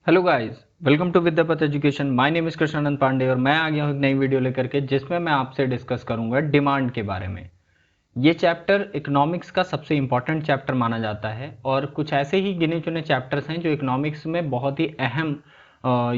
Hello guys, welcome to Vidyapat education. My name is Krishnanand Pandey और मैं आ गया हूँ एक नई वीडियो लेकर के जिसमें मैं आपसे डिस्कस करूंगा डिमांड के बारे में। ये चैप्टर इकोनॉमिक्स का सबसे इंपॉर्टेंट चैप्टर माना जाता है और कुछ ऐसे ही गिने चुने चैप्टर्स हैं जो इकोनॉमिक्स में बहुत ही अहम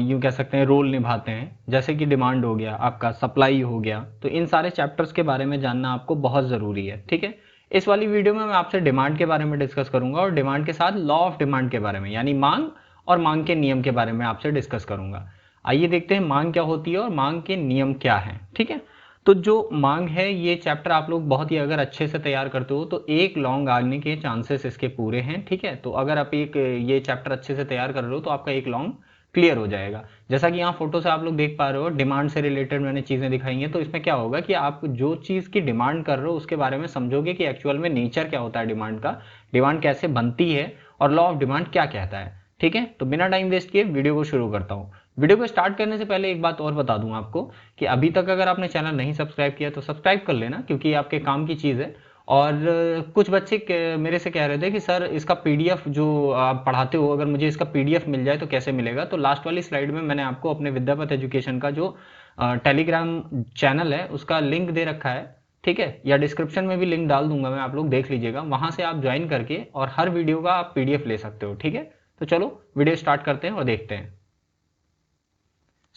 यूँ कह सकते हैं रोल निभाते हैं। जैसे कि डिमांड हो गया, आपका सप्लाई हो गया, तो इन सारे चैप्टर्स के बारे में जानना आपको बहुत ज़रूरी है। ठीक है, इस वाली वीडियो में मैं आपसे डिमांड के बारे में डिस्कस करूंगा और डिमांड के साथ लॉ ऑफ डिमांड के बारे में यानी मांग और मांग के नियम के बारे में आपसे डिस्कस करूंगा। आइए देखते हैं मांग क्या होती है और मांग के नियम क्या हैं। ठीक है, तो जो मांग है ये चैप्टर आप लोग बहुत ही अगर अच्छे से तैयार करते हो तो एक लॉन्ग आने के चांसेस इसके पूरे हैं। ठीक है, तो अगर आप एक ये चैप्टर अच्छे से तैयार कर रहे हो तो आपका एक लॉन्ग क्लियर हो जाएगा। जैसा कि यहाँ फोटो से आप लोग देख पा रहे हो, डिमांड से रिलेटेड मैंने चीज़ें दिखाई हैं। तो इसमें क्या होगा कि आप जो चीज़ की डिमांड कर रहे हो उसके बारे में समझोगे कि एक्चुअल में नेचर क्या होता है डिमांड का, डिमांड कैसे बनती है और लॉ ऑफ डिमांड क्या कहता है। ठीक है, तो बिना टाइम वेस्ट किए वीडियो को शुरू करता हूँ। वीडियो को स्टार्ट करने से पहले एक बात और बता दूं आपको कि अभी तक अगर आपने चैनल नहीं सब्सक्राइब किया तो सब्सक्राइब कर लेना, क्योंकि ये आपके काम की चीज़ है। और कुछ बच्चे मेरे से कह रहे थे कि सर इसका पीडीएफ जो आप पढ़ाते हो, अगर मुझे इसका पीडीएफ मिल जाए तो कैसे मिलेगा। तो लास्ट वाली स्लाइड में मैंने आपको अपने विद्यापत एजुकेशन का जो टेलीग्राम चैनल है उसका लिंक दे रखा है। ठीक है, या डिस्क्रिप्शन में भी लिंक डाल दूंगा मैं, आप लोग देख लीजिएगा, वहां से आप ज्वाइन करके और हर वीडियो का आप पीडीएफ ले सकते हो। ठीक है, तो चलो वीडियो स्टार्ट करते हैं और देखते हैं।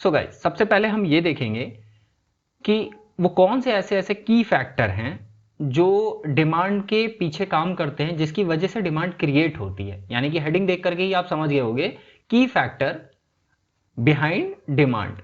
सो गाइस, सबसे पहले हम ये देखेंगे कि वो कौन से ऐसे ऐसे की फैक्टर हैं जो डिमांड के पीछे काम करते हैं, जिसकी वजह से डिमांड क्रिएट होती है। यानी कि हेडिंग देख करके ही आप समझ गए होंगे, की फैक्टर बिहाइंड डिमांड।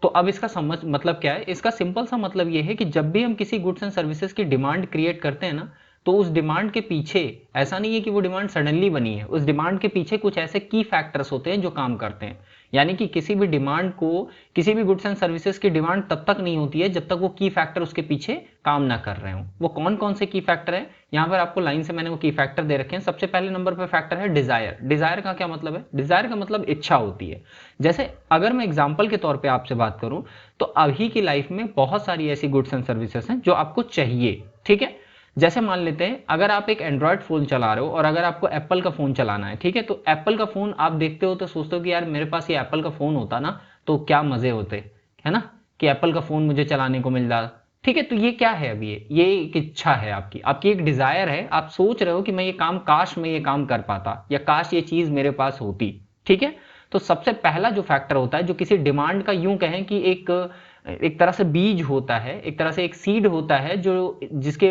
तो अब इसका समझ मतलब क्या है, इसका सिंपल सा मतलब यह है कि जब भी हम किसी गुड्स एंड सर्विसेज की डिमांड क्रिएट करते हैं ना, तो उस डिमांड के पीछे ऐसा नहीं है कि वो डिमांड सडनली बनी है, उस डिमांड के पीछे कुछ ऐसे की फैक्टर्स होते हैं जो काम करते हैं। यानी कि किसी भी डिमांड को, किसी भी गुड्स एंड सर्विसेज की डिमांड तब तक नहीं होती है जब तक वो की फैक्टर उसके पीछे काम ना कर रहे हो। वो कौन कौन से की फैक्टर है, यहां पर आपको लाइन से मैंने वो की फैक्टर दे रखे हैं। सबसे पहले नंबर पर फैक्टर है डिजायर। डिजायर का क्या मतलब है? डिजायर का मतलब इच्छा होती है। जैसे अगर मैं एग्जांपल के तौर पे आपसे बात करूं तो अभी की लाइफ में बहुत सारी ऐसी गुड्स एंड सर्विसेज हैं जो आपको चाहिए। ठीक है, जैसे मान लेते हैं अगर आप एक एंड्रॉयड फोन चला रहे हो और अगर आपको एप्पल का फोन चलाना है, ठीक है, तो एप्पल का फोन आप देखते हो तो सोचते हो कि यार मेरे पास ये एप्पल का फोन होता ना तो क्या मजे होते, है ना, कि एप्पल का फोन मुझे चलाने को मिल रहा। ठीक है, तो ये क्या है? अभी ये एक इच्छा है आपकी, आपकी एक डिजायर है। आप सोच रहे हो कि मैं ये काम, काश मैं ये काम कर पाता, या काश ये चीज मेरे पास होती। ठीक है, तो सबसे पहला जो फैक्टर होता है, जो किसी डिमांड का यूं कहें कि एक एक तरह से बीज होता है, एक तरह से एक सीड होता है, जो जिसके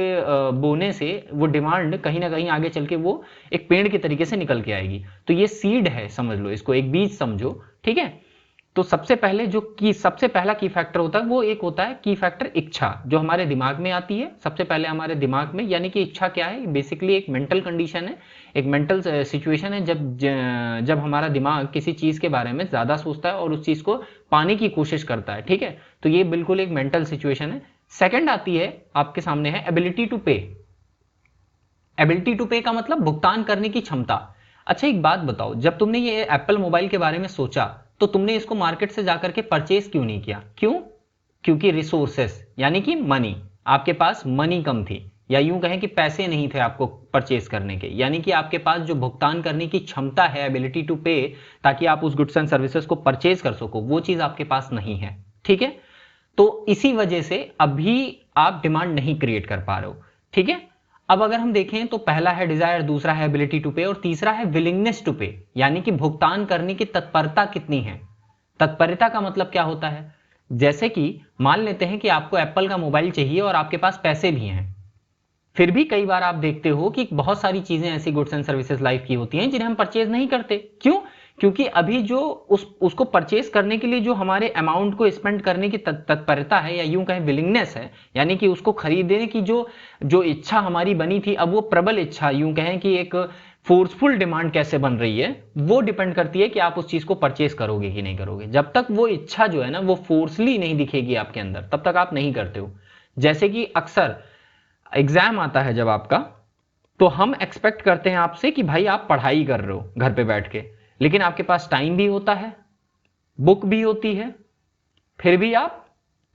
बोने से वो डिमांड कहीं ना कहीं आगे चल के वो एक पेड़ के तरीके से निकल के आएगी। तो ये सीड है, समझ लो इसको, एक बीज समझो। ठीक है, तो सबसे पहले जो की सबसे पहला की फैक्टर होता है वो एक होता है की फैक्टर इच्छा, जो हमारे दिमाग में आती है सबसे पहले हमारे दिमाग में। यानी कि इच्छा क्या है? बेसिकली एक मेंटल कंडीशन है, एक मेंटल सिचुएशन है जब हमारा दिमाग किसी चीज के बारे में ज्यादा सोचता है और उस चीज को पाने की कोशिश करता है। ठीक है, तो ये बिल्कुल एक मेंटल सिचुएशन है। सेकंड आती है, आपके सामने है एबिलिटी टू पे। एबिलिटी टू पे का मतलब भुगतान करने की क्षमता। अच्छा एक बात बताओ, जब तुमने ये एप्पल मोबाइल के बारे में सोचा तो तुमने इसको मार्केट से जाकर के परचेज क्यों नहीं किया? क्यों? क्योंकि रिसोर्सेस यानी कि मनी, आपके पास मनी कम थी, या यूं कहें कि पैसे नहीं थे आपको परचेज करने के। यानी कि आपके पास जो भुगतान करने की क्षमता है, एबिलिटी टू पे, ताकि आप उस गुड्स एंड सर्विसेज को परचेज कर सको, वो चीज आपके पास नहीं है। ठीक है, तो इसी वजह से अभी आप डिमांड नहीं क्रिएट कर पा रहे हो। ठीक है, अब अगर हम देखें तो पहला है डिजायर, दूसरा है एबिलिटी टू पे और तीसरा है विलिंगनेस टू पे, यानी कि भुगतान करने की तत्परता कितनी है। तत्परता का मतलब क्या होता है? जैसे कि मान लेते हैं कि आपको एप्पल का मोबाइल चाहिए और आपके पास पैसे भी हैं, फिर भी कई बार आप देखते हो कि बहुत सारी चीजें ऐसी गुड्स एंड सर्विसेज लाइफ की होती हैं जिन्हें हम परचेज नहीं करते। क्यों? क्योंकि अभी जो उसको परचेज करने के लिए जो हमारे अमाउंट को स्पेंड करने की तत्परता है, या यूं कहें विलिंगनेस है, यानी कि उसको खरीदने की जो जो इच्छा हमारी बनी थी, अब वो प्रबल इच्छा, यूं कहें कि एक फोर्सफुल डिमांड कैसे बन रही है, वो डिपेंड करती है कि आप उस चीज को परचेज करोगे कि नहीं करोगे। जब तक वो इच्छा जो है ना वो फोर्सली नहीं दिखेगी आपके अंदर, तब तक आप नहीं करते हो। जैसे कि अक्सर एग्जाम आता है जब आपका, तो हम एक्सपेक्ट करते हैं आपसे कि भाई आप पढ़ाई कर रहे हो घर पे बैठ के, लेकिन आपके पास टाइम भी होता है, बुक भी होती है, फिर भी आप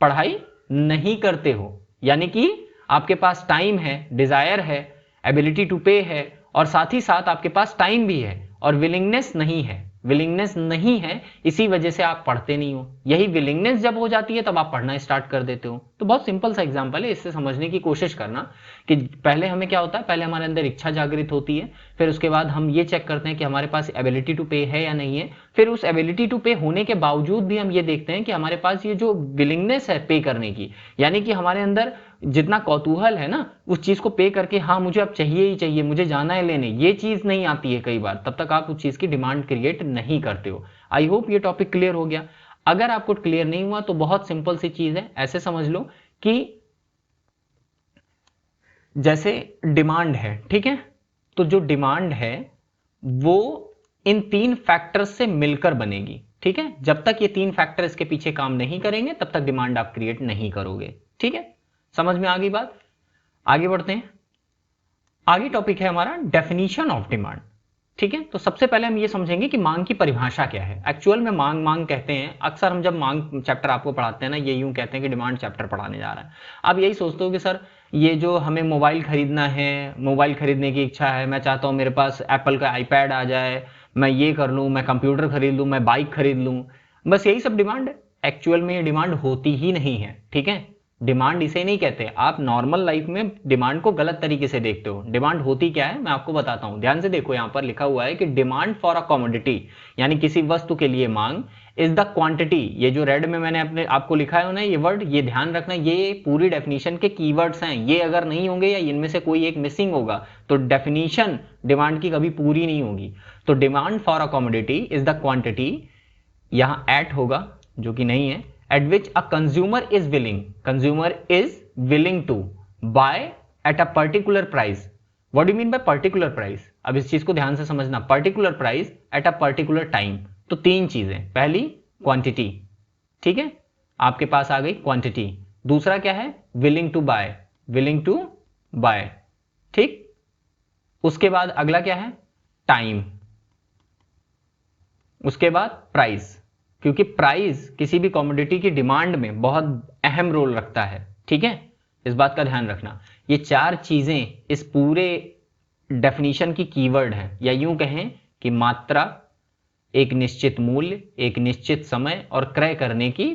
पढ़ाई नहीं करते हो। यानी कि आपके पास टाइम है, डिजायर है, एबिलिटी टू पे है, और साथ ही साथ आपके पास टाइम भी है और विलिंगनेस नहीं है। विलिंगनेस नहीं है, इसी वजह से आप पढ़ते नहीं हो। यही विलिंगनेस जब हो जाती है तब आप पढ़ना स्टार्ट कर देते हो। तो बहुत सिंपल सा एग्जांपल है, इससे समझने की कोशिश करना कि पहले हमें क्या होता है, पहले हमारे अंदर इच्छा जागृत होती है, फिर उसके बाद हम ये चेक करते हैं कि हमारे पास एबिलिटी टू पे है या नहीं है, फिर उस एबिलिटी टू पे होने के बावजूद भी हम ये देखते हैं कि हमारे पास ये जो विलिंगनेस है पे करने की, यानी कि हमारे अंदर जितना कौतूहल है ना उस चीज को पे करके, हाँ मुझे अब चाहिए ही चाहिए, मुझे जाना है लेने, ये चीज नहीं आती है कई बार, तब तक आप उस चीज की डिमांड क्रिएट नहीं करते हो। आई होप ये टॉपिक क्लियर हो गया। अगर आपको क्लियर नहीं हुआ तो बहुत सिंपल सी चीज है, ऐसे समझ लो कि जैसे डिमांड है, ठीक है, तो जो डिमांड है वो इन 3 फैक्टर्स से मिलकर बनेगी, ठीक है। जब तक ये 3 फैक्टर इसके पीछे काम नहीं करेंगे तब तक डिमांड आप क्रिएट नहीं करोगे, ठीक है। समझ में आ गई बात? आगे बढ़ते हैं। आगे टॉपिक है हमारा डेफिनेशन ऑफ डिमांड, ठीक है। तो सबसे पहले हम ये समझेंगे कि मांग की परिभाषा क्या है। एक्चुअल में मांग कहते हैं, अक्सर हम जब मांग चैप्टर आपको पढ़ाते हैं ना, ये यूं कहते हैं कि डिमांड चैप्टर पढ़ाने जा रहा है। आप यही सोचते हो कि सर ये जो हमें मोबाइल खरीदना है, मोबाइल खरीदने की इच्छा है, मैं चाहता हूं मेरे पास एप्पल का आईपैड आ जाए, मैं ये कर लूं, मैं कंप्यूटर खरीद लूं, मैं बाइक खरीद लूं, बस यही सब डिमांड है। एक्चुअल में ये डिमांड होती ही नहीं है, ठीक है। डिमांड इसे नहीं कहते। आप नॉर्मल लाइफ में डिमांड को गलत तरीके से देखते हो। डिमांड होती क्या है मैं आपको बताता हूं, ध्यान से देखो। यहां पर लिखा हुआ है कि डिमांड फॉर अ कमोडिटी, यानी किसी वस्तु के लिए मांग, इज द क्वांटिटी, ये जो रेड में मैंने अपने आपको लिखा है ना ये वर्ड, ये ध्यान रखना, ये पूरी डेफिनेशन के कीवर्ड्स हैं। ये अगर नहीं होंगे या इनमें से कोई एक मिसिंग होगा तो डेफिनेशन डिमांड की कभी पूरी नहीं होगी। तो demand for a commodity is the quantity, यहां एट होगा जो कि नहीं है, at which a consumer is willing to buy at a particular price. What do you mean by particular price? अब इस चीज को ध्यान से समझना, particular price at a particular time। तो 3 चीजें, पहली क्वांटिटी, ठीक है, आपके पास आ गई क्वांटिटी। दूसरा क्या है, willing to buy, ठीक। उसके बाद अगला क्या है, टाइम। उसके बाद प्राइस, क्योंकि प्राइस किसी भी कमोडिटी की डिमांड में बहुत अहम रोल रखता है, ठीक है, इस बात का ध्यान रखना। ये 4 चीजें इस पूरे डेफिनेशन की कीवर्ड हैं, या यूं कहें कि मात्रा, एक निश्चित मूल्य, एक निश्चित समय और क्रय करने की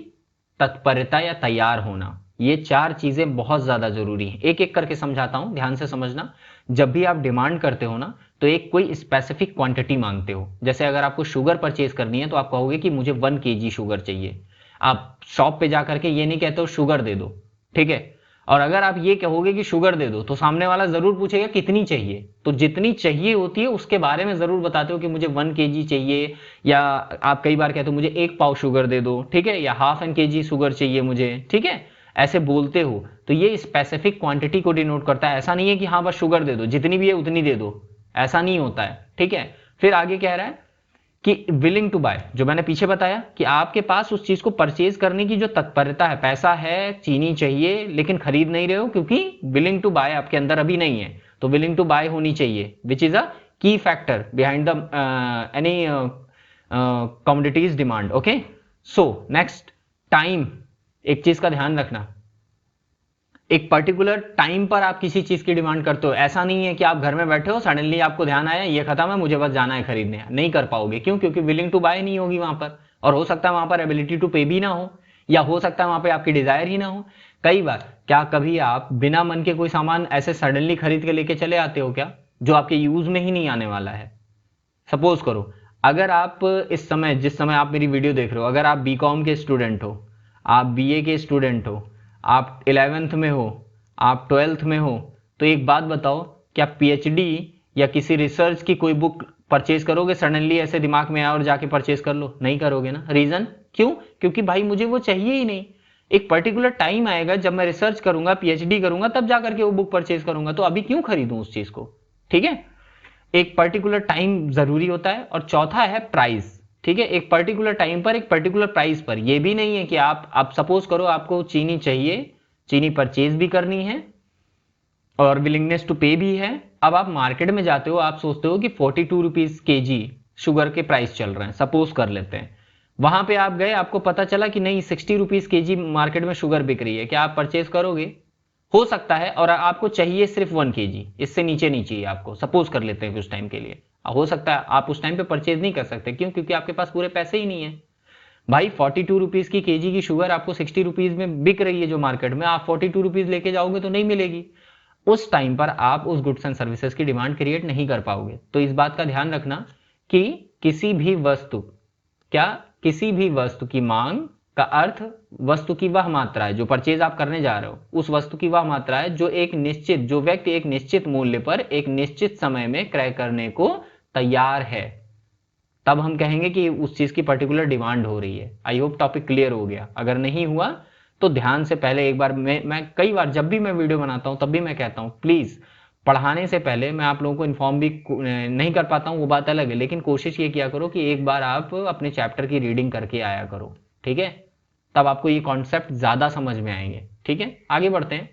तत्परता या तैयार होना। ये 4 चीजें बहुत ज्यादा जरूरी हैं। एक एक करके समझाता हूं, ध्यान से समझना। जब भी आप डिमांड करते हो ना तो एक कोई स्पेसिफिक क्वांटिटी मांगते हो। जैसे अगर आपको शुगर परचेज करनी है तो आप कहोगे कि मुझे 1 kg शुगर चाहिए। आप शॉप पे जाकर के ये नहीं कहते हो शुगर दे दो, ठीक है। और अगर आप ये कहोगे कि शुगर दे दो तो सामने वाला जरूर पूछेगा कितनी चाहिए। तो जितनी चाहिए होती है उसके बारे में जरूर बताते हो कि मुझे 1 kg चाहिए, या आप कई बार कहते हो मुझे 1 पाव शुगर दे दो, ठीक है, या ½ kg शुगर चाहिए मुझे, ठीक है, ऐसे बोलते हो। तो ये स्पेसिफिक क्वांटिटी को डिनोट करता है। ऐसा नहीं है कि हाँ बस शुगर दे दो, जितनी भी है उतनी दे दो, ऐसा नहीं होता है, ठीक है। फिर आगे कह रहा है कि विलिंग टू बाय, जो मैंने पीछे बताया कि आपके पास उस चीज को परचेज करने की जो तत्परता है, पैसा है, चीनी चाहिए लेकिन खरीद नहीं रहे हो क्योंकि विलिंग टू बाय आपके अंदर अभी नहीं है। तो विलिंग टू बाय होनी चाहिए, विच इज अ की factor behind the any commodities demand. Okay, so next, time. एक चीज का ध्यान रखना, एक पर्टिकुलर टाइम पर आप किसी चीज की डिमांड करते हो। ऐसा नहीं है कि आप घर में बैठे हो, सडनली आपको ध्यान आया ये खत्म है मुझे बस जाना है खरीदने, नहीं कर पाओगे। क्यों? क्योंकि विलिंग टू बाय नहीं होगी वहां पर, और हो सकता है वहां पर एबिलिटी टू पे भी ना हो, या हो सकता है वहां पर आपकी डिजायर ही ना हो। कई बार, क्या कभी आप बिना मन के कोई सामान ऐसे सडनली खरीद के लेके चले आते हो क्या, जो आपके यूज में ही नहीं आने वाला है? सपोज करो अगर आप इस समय, जिस समय आप मेरी वीडियो देख रहे हो, अगर आप बीकॉम के स्टूडेंट हो, आप बीए के स्टूडेंट हो, आप 11th में हो, आप 12th में हो, तो एक बात बताओ, क्या पीएचडी या किसी रिसर्च की कोई बुक परचेज करोगे सडनली ऐसे दिमाग में आया और जाके परचेज कर लो? नहीं करोगे ना। रीजन क्यों? क्योंकि भाई मुझे वो चाहिए ही नहीं। एक पर्टिकुलर टाइम आएगा जब मैं रिसर्च करूंगा, पीएचडी करूंगा, तब जाकर के वो बुक परचेज करूंगा। तो अभी क्यों खरीदूं उस चीज को? ठीक है, एक पर्टिकुलर टाइम जरूरी होता है। और चौथा है प्राइस, ठीक है, एक पर्टिकुलर टाइम पर एक पर्टिकुलर प्राइस पर। ये भी नहीं है कि आप सपोज करो आपको चीनी चाहिए, चीनी परचेज भी करनी है और विलिंगनेस टू पे भी है। अब आप मार्केट में जाते हो, आप सोचते हो कि 42 रुपीज केजी शुगर के प्राइस चल रहे हैं, सपोज कर लेते हैं। वहां पे आप गए, आपको पता चला कि नहीं 60 रुपीज केजी मार्केट में शुगर बिक रही है, क्या आप परचेज करोगे? हो सकता है, और आपको चाहिए सिर्फ 1 kg, इससे नीचे नहीं चाहिए आपको, सपोज कर लेते हैं कुछ टाइम के लिए। हो सकता है आप उस टाइम पे परचेज नहीं कर सकते, क्यों? क्योंकि आपके पास पूरे पैसे ही नहीं है। भाई 42 रुपीज़ की केजी की शुगर आपको 60 रुपीज़ में बिक रही है जो मार्केट में, आप 42 रुपीज़ लेके जाओगे तो नहीं मिलेगी। उस टाइम पर आप उस गुड्स एंड सर्विसेज की डिमांड क्रिएट नहीं कर पाओगे। तो इस बात का ध्यान रखना कि किसी भी वस्तु की मांग का अर्थ वस्तु की वह मात्रा है, जो परचेज आप करने जा रहे हो उस वस्तु की वह मात्रा है जो व्यक्ति एक निश्चित मूल्य पर एक निश्चित समय में क्रय करने को तैयार है। तब हम कहेंगे कि उस चीज की पर्टिकुलर डिमांड हो रही है। आई होप टॉपिक क्लियर हो गया। अगर नहीं हुआ तो ध्यान से पहले एक बार मैं कई बार जब भी मैं वीडियो बनाता हूं तब भी मैं कहता हूं, प्लीज पढ़ाने से पहले मैं आप लोगों को इन्फॉर्म भी नहीं कर पाता हूं, वो बात अलग है, लेकिन कोशिश ये किया करो कि एक बार आप अपने चैप्टर की रीडिंग करके आया करो, ठीक है? तब आपको ये कॉन्सेप्ट ज्यादा समझ में आएंगे, ठीक है? आगे बढ़ते हैं।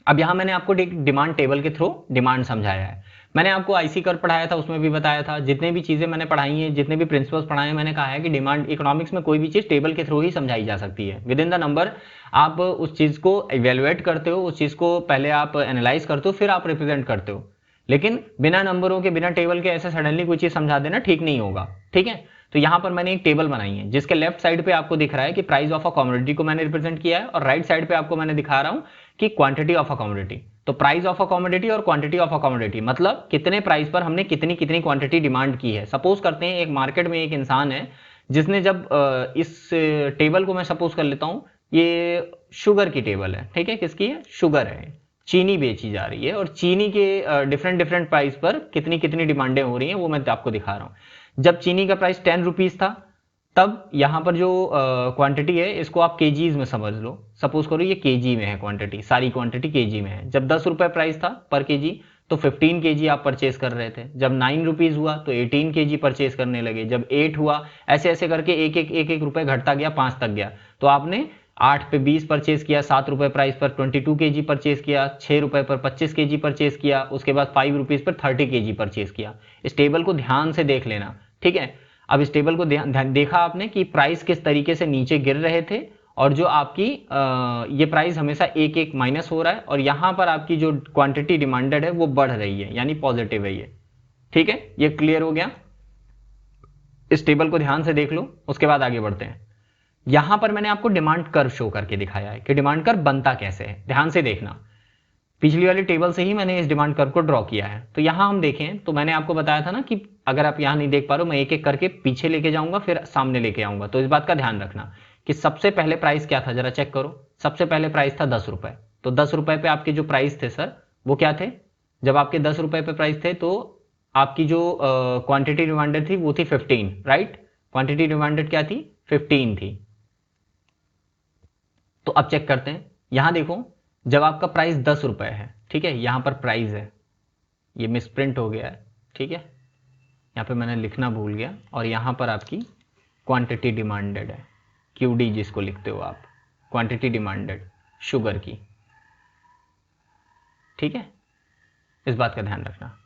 अब यहां मैंने आपको डिमांड टेबल के थ्रू डिमांड समझाया है। मैंने आपको आईसी कर्व पढ़ाया था, उसमें भी बताया था। जितने भी चीजें मैंने पढ़ाई हैं, जितने भी प्रिंसिपल्स पढ़ाए हैं, मैंने कहा है कि डिमांड इकोनॉमिक्स में कोई भी चीज टेबल के थ्रू ही समझाई जा सकती है। विद इन द नंबर आप उस चीज को इवेल्युएट करते हो, उस चीज को पहले आप एनालाइज करते हो, फिर आप रिप्रेजेंट करते हो। लेकिन बिना नंबरों के, बिना टेबल के ऐसे सडनली कोई चीज समझा देना ठीक नहीं होगा, ठीक है? तो यहां पर मैंने एक टेबल बनाई है जिसके लेफ्ट साइड पे आपको दिख रहा है कि प्राइस ऑफ अ कमोडिटी को मैंने रिप्रेजेंट किया है, और राइट साइड पे आपको मैंने दिखा रहा हूं कि क्वांटिटी ऑफ अ कमोडिटी। तो प्राइस ऑफ अ कमोडिटी और क्वांटिटी ऑफ अ कमोडिटी मतलब कितने प्राइस पर हमने कितनी कितनी क्वांटिटी डिमांड की है। सपोज करते हैं एक मार्केट में एक इंसान है जिसने जब इस टेबल को मैं सपोज कर लेता हूं, ये शुगर की टेबल है, ठीक है? किसकी है? शुगर है, चीनी बेची जा रही है, और चीनी के डिफरेंट डिफरेंट प्राइस पर कितनी कितनी डिमांडें हो रही हैं वो मैं आपको दिखा रहा हूं। जब चीनी का प्राइस 10 रुपीज था, तब यहां पर जो क्वांटिटी है इसको आप केजीज में समझ लो। सपोज करो ये केजी में है क्वांटिटी, सारी क्वांटिटी केजी में है। जब 10 रुपए प्राइस था पर केजी तो 15 केजी आप परचेज कर रहे थे। जब 9 रुपीज हुआ तो 18 केजी परचेज करने लगे। जब 8 हुआ, ऐसे ऐसे करके एक एक रुपए घटता गया, 5 तक गया, तो आपने 8 पे 20 परचेज किया, 7 रुपए प्राइस पर 22 केजी परचेज किया, 6 रुपए पर 25 केजी परचेज किया, उसके बाद 5 रुपीज पर 30 केजी परचेज किया। इस टेबल को ध्यान से देख लेना, ठीक है? अब इस टेबल को देखा आपने कि प्राइस किस तरीके से नीचे गिर रहे थे, और जो आपकी ये प्राइस हमेशा एक एक माइनस हो रहा है, और यहां पर आपकी जो क्वांटिटी डिमांडेड है वो बढ़ रही है, यानी पॉजिटिव है ये, ठीक है? ये क्लियर हो गया? इस टेबल को ध्यान से देख लो, उसके बाद आगे बढ़ते हैं। यहां पर मैंने आपको डिमांड कर्व शो करके दिखाया है कि डिमांड कर्व बनता कैसे है। ध्यान से देखना, पिछली वाली टेबल से ही मैंने इस डिमांड कर्व को ड्रॉ किया है। तो यहां हम देखें तो मैंने आपको बताया था ना कि अगर आप यहां नहीं देख पा रहे हो, मैं एक एक करके पीछे लेके जाऊंगा फिर सामने लेके आऊंगा। तो इस बात का ध्यान रखना कि सबसे पहले प्राइस क्या था, जरा चेक करो। सबसे पहले प्राइस था 10 रुपए। तो 10 रुपए पे आपके जो प्राइस थे सर वो क्या थे? जब आपके 10 रुपए पे प्राइस थे तो आपकी जो क्वांटिटी डिमांडेड थी वो थी 15, राइट? क्वांटिटी डिमांडेड क्या थी? 15 थी। तो अब चेक करते हैं, यहां देखो, जब आपका प्राइस 10 रुपए है, ठीक है? यहां पर प्राइस है, ये मिसप्रिंट हो गया है, ठीक है? यहां पे मैंने लिखना भूल गया, और यहां पर आपकी क्वांटिटी डिमांडेड है, क्यूडी जिसको लिखते हो आप, क्वांटिटी डिमांडेड शुगर की, ठीक है? इस बात का ध्यान रखना।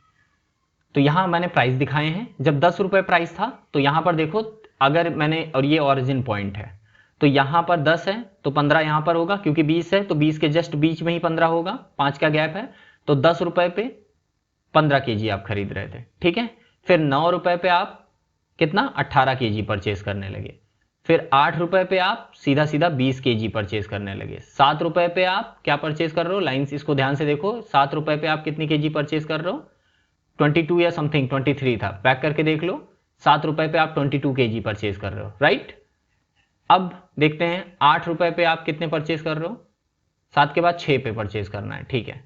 तो यहां मैंने प्राइस दिखाए हैं। जब 10 रुपए प्राइस था तो यहां पर देखो, अगर मैंने, और ये ओरिजिन पॉइंट है, तो यहां पर 10 है तो 15 यहां पर होगा, क्योंकि 20 है तो 20 के जस्ट बीच में ही 15 होगा, 5 का गैप है। तो 10 रुपए पे 15 केजी आप खरीद रहे थे, ठीक है? फिर 9 रुपए पे आप कितना? 18 केजी परचेज करने लगे। फिर 8 रुपए पे आप सीधा सीधा 20 केजी परचेज करने लगे। 7 रुपए पे आप क्या परचेज कर रहे हो? लाइंस इसको ध्यान से देखो। 7 रुपए पे आप कितनी केजी परचेज कर रहे हो? 22 या समथिंग 23 था, पैक करके देख लो। 7 रुपए पे आप 22 केजी परचेज कर रहे हो, राइट? अब देखते हैं 8 रुपए पे आप कितने परचेज कर रहे हो? 7 के बाद 6 पे परचेज करना है, ठीक है?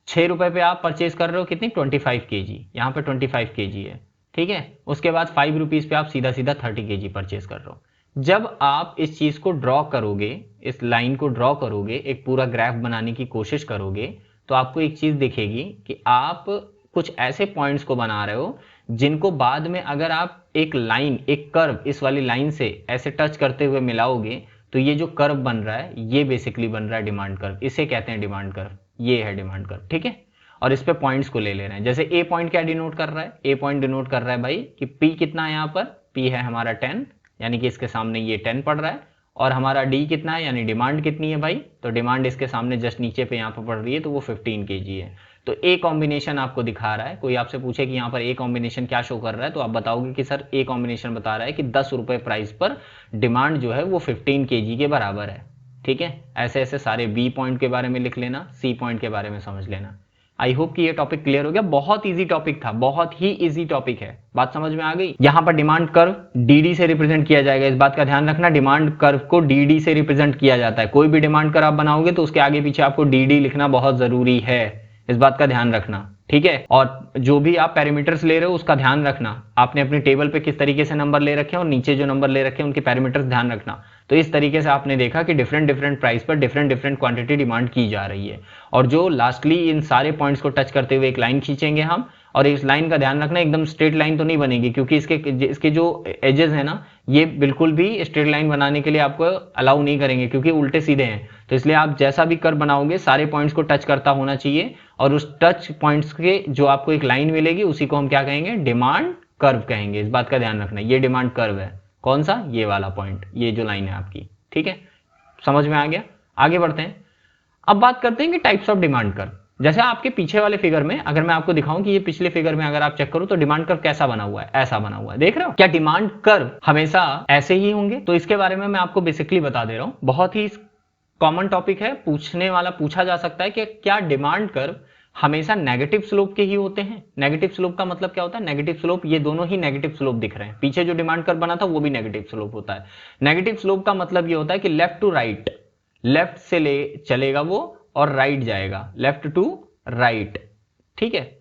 6 रुपए पे आप परचेज कर रहे हो कितनी? 25 केजी। यहां पे 25 केजी है, ठीक है? उसके बाद 5 रुपीज पे आप सीधा सीधा 30 केजी परचेज कर रहे हो। जब आप इस चीज को ड्रॉ करोगे, इस लाइन को ड्रॉ करोगे, एक पूरा ग्राफ बनाने की कोशिश करोगे, तो आपको एक चीज दिखेगी कि आप कुछ ऐसे पॉइंट्स को बना रहे हो जिनको बाद में अगर आप एक लाइन, एक कर्व इस वाली लाइन से ऐसे टच करते हुए मिलाओगे, तो ये जो कर्व बन रहा है ये बेसिकली बन रहा है डिमांड कर्व। इसे कहते हैं डिमांड कर्व, ये है डिमांड कर्व, ठीक है? और इस पे पॉइंट्स को ले रहे हैं। जैसे ए पॉइंट क्या डिनोट कर रहा है? ए पॉइंट डिनोट कर रहा है भाई कि पी कितना है, यहाँ पर पी है हमारा 10, यानी कि इसके सामने ये 10 पड़ रहा है। और हमारा डी कितना है, यानी डिमांड कितनी है भाई? तो डिमांड इसके सामने जस्ट नीचे पे यहाँ पर पड़ रही है, तो वो 15 केजी है। तो ए कॉम्बिनेशन आपको दिखा रहा है। कोई आपसे पूछे कि यहाँ पर ए कॉम्बिनेशन क्या शो कर रहा है, तो आप बताओगे कि सर ए कॉम्बिनेशन बता रहा है कि 10 रुपये प्राइस पर डिमांड जो है वो 15 kg के बराबर है। ठीक है, ऐसे ऐसे सारे बी पॉइंट के बारे में लिख लेना, सी पॉइंट के बारे में समझ लेना। आई होप कि ये टॉपिक क्लियर हो गया। बहुत इजी टॉपिक था, बहुत ही इजी टॉपिक है, बात समझ में आ गई। यहां पर डिमांड कर्व डीडी से रिप्रेजेंट किया जाएगा, इस बात का ध्यान रखना। डिमांड कर्व को डीडी से रिप्रेजेंट किया जाता है। कोई भी डिमांड कर्व आप बनाओगे तो उसके आगे पीछे आपको डीडी लिखना बहुत जरूरी है, इस बात का ध्यान रखना। ठीक है, और जो भी आप पैरामीटर्स ले रहे हो उसका ध्यान रखना। आपने अपनी टेबल पे किस तरीके से नंबर ले रखे हैं और नीचे जो नंबर ले रखे हैं उनके पैरामीटर्स ध्यान रखना। तो इस तरीके से आपने देखा कि डिफरेंट डिफरेंट प्राइस पर डिफरेंट डिफरेंट क्वांटिटी डिमांड की जा रही है। और जो लास्टली इन सारे पॉइंट्स को टच करते हुए एक लाइन खींचेंगे हम, और इस लाइन का ध्यान रखना एकदम स्ट्रेट लाइन तो नहीं बनेगी, क्योंकि इसके जो एजेस है ना, ये बिल्कुल भी स्ट्रेट लाइन बनाने के लिए आपको अलाउ नहीं करेंगे, क्योंकि उल्टे सीधे हैं। तो इसलिए आप जैसा भी कर्व बनाओगे सारे पॉइंट्स को टच करता होना चाहिए, और उस टच पॉइंट्स के जो आपको एक लाइन मिलेगी उसी को हम क्या कहेंगे, डिमांड कर्व कहेंगे। इस बात का ध्यान रखना, ये डिमांड कर्व है। कौन सा, ये वाला पॉइंट, ये जो लाइन है आपकी। ठीक है, समझ में आ गया। आगे बढ़ते हैं, अब बात करते हैं कि टाइप्स ऑफ डिमांड कर्व। जैसे आपके पीछे वाले फिगर में अगर मैं आपको दिखाऊं कि ये पिछले फिगर में अगर आप चेक करो तो डिमांड कर्व कैसा बना हुआ है, ऐसा बना हुआ है, देख रहे हो। क्या डिमांड कर्व हमेशा ऐसे ही होंगे? तो इसके बारे में मैं आपको बेसिकली बता दे रहा हूं। बहुत ही कॉमन टॉपिक है, पूछने वाला पूछा जा सकता है कि क्या डिमांड कर्व हमेशा नेगेटिव स्लोप के ही होते हैं? नेगेटिव स्लोप का मतलब क्या होता है? नेगेटिव स्लोप, ये दोनों ही नेगेटिव स्लोप दिख रहे हैं। पीछे जो डिमांड कर्व बना था वो भी नेगेटिव स्लोप होता है। नेगेटिव स्लोप का मतलब ये होता है कि लेफ्ट टू राइट, लेफ्ट से ले चलेगा वो और राइट जाएगा, लेफ्ट टू राइट। ठीक है,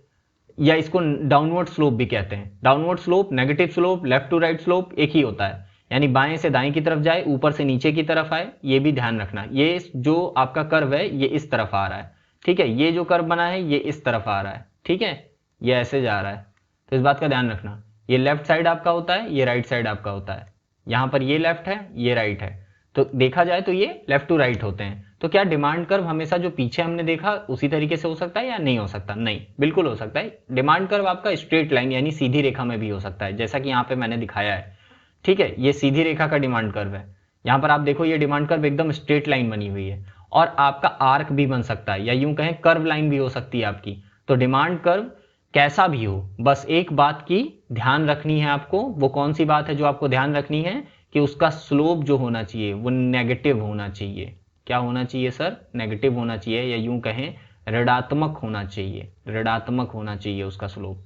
या इसको डाउनवर्ड स्लोप भी कहते हैं। Downward slope, negative slope, left to right slope एक ही होता है, यानी बाएं से दाएं की तरफ जाए, ऊपर से नीचे की तरफ आए। ये भी ध्यान रखना, ये जो आपका कर्व है ये इस तरफ आ रहा है। ठीक है, ये जो कर्व बना है ये इस तरफ आ रहा है। ठीक है, ये ऐसे जा रहा है, तो इस बात का ध्यान रखना। ये लेफ्ट साइड आपका होता है, ये राइट साइड आपका होता है। यहां पर ये लेफ्ट है, ये राइट है, तो देखा जाए तो ये लेफ्ट टू राइट होते हैं। तो क्या डिमांड कर्व हमेशा जो पीछे हमने देखा उसी तरीके से हो सकता है या नहीं हो सकता? नहीं, बिल्कुल हो सकता है। डिमांड कर्व आपका स्ट्रेट लाइन यानी सीधी रेखा में भी हो सकता है, जैसा कि यहाँ पे मैंने दिखाया है। ठीक है, ये सीधी रेखा का डिमांड कर्व है। यहां पर आप देखो ये डिमांड कर्व एकदम स्ट्रेट लाइन बनी हुई है, और आपका आर्क भी बन सकता है, या यूं कहें कर्व लाइन भी हो सकती है आपकी। तो डिमांड कर्व कैसा भी हो, बस एक बात की ध्यान रखनी है आपको। वो कौन सी बात है जो आपको ध्यान रखनी है? कि उसका स्लोप जो होना चाहिए वो नेगेटिव होना चाहिए। क्या होना चाहिए सर? नेगेटिव होना चाहिए, या यूं कहें ऋणात्मक होना चाहिए। ऋणात्मक होना चाहिए उसका स्लोप।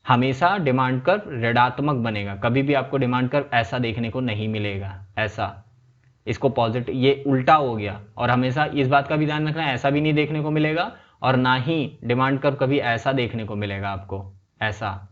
हमेशा डिमांड कर्व ऋणात्मक बनेगा, कभी भी आपको डिमांड कर्व ऐसा देखने को नहीं मिलेगा, ऐसा। इसको पॉजिटिव, ये उल्टा हो गया। और हमेशा इस बात का भी ध्यान रखना, ऐसा भी नहीं देखने को मिलेगा, और ना ही डिमांड कर्व कभी ऐसा देखने को मिलेगा आपको, ऐसा।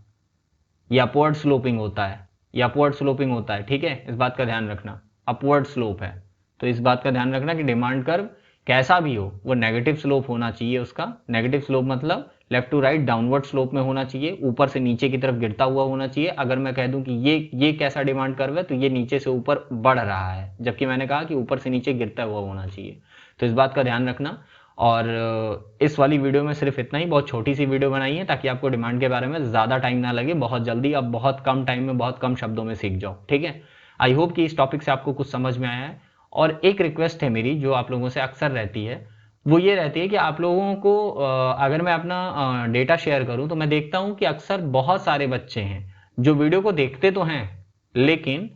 ये अपवर्ड स्लोपिंग होता है, ये अपवर्ड स्लोपिंग होता है। ठीक है, इस बात का ध्यान रखना, अपवर्ड स्लोप है। तो इस बात का ध्यान रखना कि डिमांड कर्व कैसा भी हो वो नेगेटिव स्लोप होना चाहिए उसका। नेगेटिव स्लोप मतलब left to right downward slope में होना चाहिए, ऊपर से नीचे की तरफ गिरता हुआ होना चाहिए। अगर मैं कह दूं कि ये कैसा डिमांड कर्व है, तो ये नीचे से ऊपर बढ़ रहा है, जबकि मैंने कहा कि ऊपर से नीचे गिरता हुआ होना चाहिए। तो इस बात का ध्यान रखना। और इस वाली वीडियो में सिर्फ इतना ही, बहुत छोटी सी वीडियो बनाई है ताकि आपको डिमांड के बारे में ज़्यादा टाइम ना लगे, बहुत जल्दी आप बहुत कम टाइम में बहुत कम शब्दों में सीख जाओ। ठीक है, आई होप कि इस टॉपिक से आपको कुछ समझ में आया है। और एक रिक्वेस्ट है मेरी जो आप लोगों से अक्सर रहती है, वो ये रहती है कि आप लोगों को अगर मैं अपना डेटा शेयर करूं तो मैं देखता हूं कि अक्सर बहुत सारे बच्चे हैं जो वीडियो को देखते तो हैं लेकिन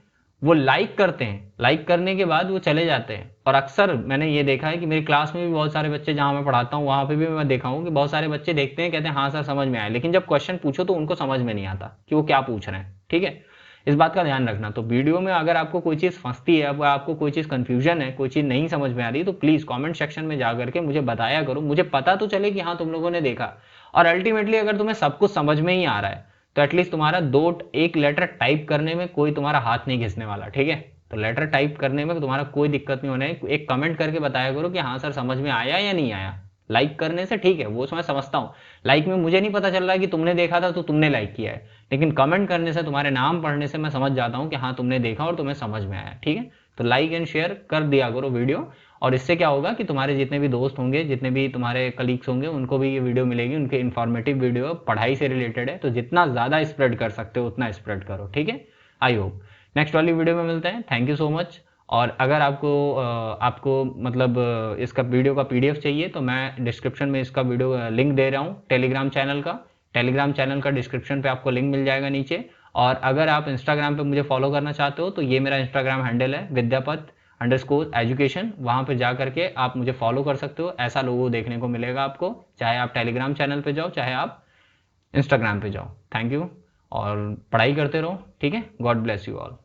वो लाइक करते हैं, लाइक करने के बाद वो चले जाते हैं। और अक्सर मैंने ये देखा है कि मेरी क्लास में भी बहुत सारे बच्चे जहां मैं पढ़ाता हूँ वहां पे भी मैं देखा हूँ कि बहुत सारे बच्चे देखते हैं, कहते हैं हाँ सर समझ में आया, लेकिन जब क्वेश्चन पूछो तो उनको समझ में नहीं आता कि वो क्या पूछ रहे हैं। ठीक है, इस बात का ध्यान रखना। तो वीडियो में अगर आपको कोई चीज़ फंसती है, आपको कोई चीज़ कंफ्यूजन है, कोई चीज़ नहीं समझ में आ रही, तो प्लीज़ कमेंट सेक्शन में जा करके मुझे बताया करो, मुझे पता तो चले कि हाँ तुम लोगों ने देखा। और अल्टीमेटली अगर तुम्हें सब कुछ समझ में ही आ रहा है तो एटलीस्ट तुम्हारा एक लेटर टाइप करने में कोई तुम्हारा हाथ नहीं घिसने वाला। ठीक है, तो लेटर टाइप करने में तुम्हारा कोई दिक्कत नहीं होने, एक कमेंट करके बताया करो कि हाँ सर समझ में आया या नहीं आया। लाइक करने से ठीक है, वो मैं समझता हूँ, लाइक में मुझे नहीं पता चल रहा है कि तुमने देखा था तो तुमने लाइक किया है, लेकिन कमेंट करने से, तुम्हारे नाम पढ़ने से मैं समझ जाता हूँ कि हाँ तुमने देखा और तुम्हें समझ में आया। ठीक है, तो लाइक एंड शेयर कर दिया करो वीडियो, और इससे क्या होगा कि तुम्हारे जितने भी दोस्त होंगे, जितने भी तुम्हारे कलीग्स होंगे, उनको भी ये वीडियो मिलेगी, उनके इन्फॉर्मेटिव वीडियो पढ़ाई से रिलेटेड है, तो जितना ज़्यादा स्प्रेड कर सकते हो उतना स्प्रेड करो। ठीक है, आई होप नेक्स्ट वाली वीडियो में मिलते हैं। Thank you so much. और अगर आपको मतलब इसका वीडियो का PDF चाहिए तो मैं डिस्क्रिप्शन में इसका वीडियो लिंक दे रहा हूँ टेलीग्राम चैनल का डिस्क्रिप्शन पे आपको लिंक मिल जाएगा नीचे। और अगर आप इंस्टाग्राम पे मुझे फॉलो करना चाहते हो तो ये मेरा इंस्टाग्राम हैंडल है विद्यापत_education। वहाँ पे जा करके आप मुझे फॉलो कर सकते हो। ऐसा लोगो देखने को मिलेगा आपको, चाहे आप टेलीग्राम चैनल पे जाओ चाहे आप इंस्टाग्राम पे जाओ। थैंक यू और पढ़ाई करते रहो, ठीक है। God bless you all.